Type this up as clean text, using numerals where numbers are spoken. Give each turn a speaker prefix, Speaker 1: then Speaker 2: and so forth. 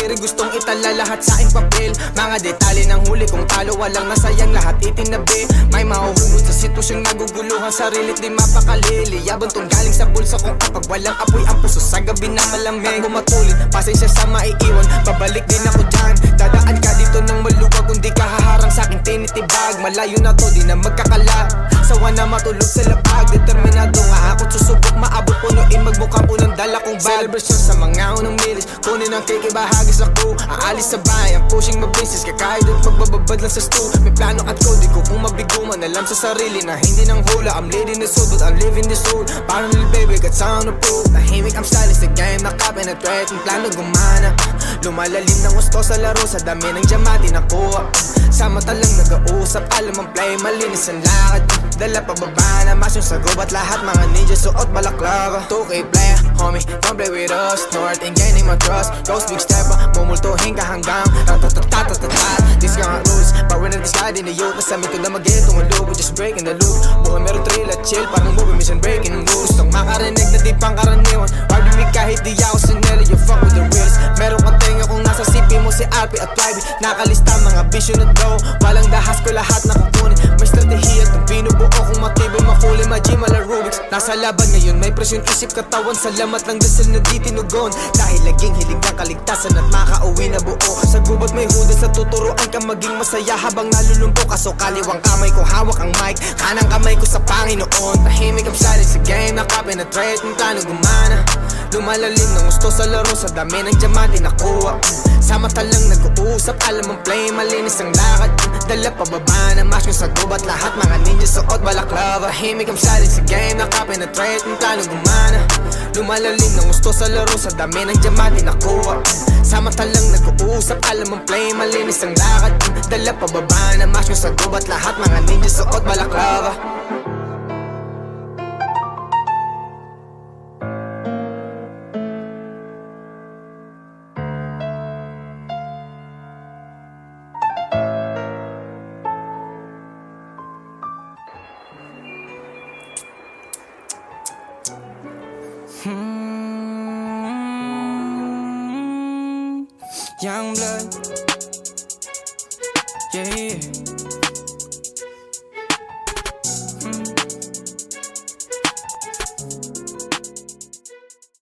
Speaker 1: rin gustong itala lahat sa aking papel. Mga detalye ng huli kong talo, walang nasayang, lahat itinabi. May mahuhulog sa sitwasyong naguguluhan, sarilit di mapakalili. Yabang tong galing sa bulsa kong kapag walang apoy ang puso sa gabi na malamig. Takbo matulid, pasensya sa maiiwan, babalik din ako dyan. Dadaan ka dito ng maluwag, kung di ka haharang sa aking tinitibag. Malayo na to, di na magkakala, sawa na matulog sa lapag. Determinado nga akong susubok, maabot punuin, magmukhang unang dala kong bag. Celebration sa mga unang milis, kunin ang kikibahagi sa crew. Aalis sa bayan, pushing mabisis, kakahit at magbababad lang sa stew. May plano at code, di ko kung mabiguman, alam sa sarili na hindi nang hula. I'm leading the soul, but I'm living this soul. Parang little baby, got sound of proof. Tahimik, I'm styling sa game, nakapenetrate, yung plano gumana. Lumalalim ng gusto sa laro, sa dami ng diamante nakuha. Sa mata lang nag-uusap, alam ang play, malinis ang lakad. Dala pababa na mas yung sagubat, lahat mga ninja suot balaklava. 2K player, homie, don't play with us. North and gaining my trust, ghost big stepper, mumultuhin ka hanggang ratatatatatatatat. These mga rules, power na discard in the youth. Nasamin ko na mag-get, tumalog, just breaking the loop. Buhay meron thrill at chill, parang movie, mission breaking rules. Gustong makarinig na di pang karaniwan, hard to make kahit di ako sineli. You fuck with the realest, meron kang tenga kung nasa CP mo si RP at YB. Nakalista mga vision at go, walang dahas ko lahat na kukunin. May strategiya at ang binubuo kung matibay makulay, ma-gym ala Rubik's. Nasa laban ngayon, may presyon isip katawan, salamat lang dasal na di tinugon. Dahil laging hilig ng kaligtasan at makauwi na buo. Sa gubat may hudas sa tuturuan ka maging masaya habang nalulumpo ka. So kaliwang kamay ko hawak ang mic, kanang kamay ko sa Panginoon. Tahimik ang silent sa game, nakapenetrate, yung plano gumana. Lumalalim ng gusto sa laro, sa dami ng diamante nakuha. Sa mata lang nag-uusap, alam ang play, malinis ang lakad. Dala pababa na mas yung sa gubat, lahat mga ninja suot balaklava. Tahimik ang silent sa game, nakapenetrate, yung plano gumana. Lumalalim ng gusto sa laro, sa dami ng diamante nakuha. Sa mata lang nag-uusap, alam ang play, malinis ang lakad. Dala pababa na mas yung sa gubat, lahat mga ninja suot balaklava. Young blood, yeah.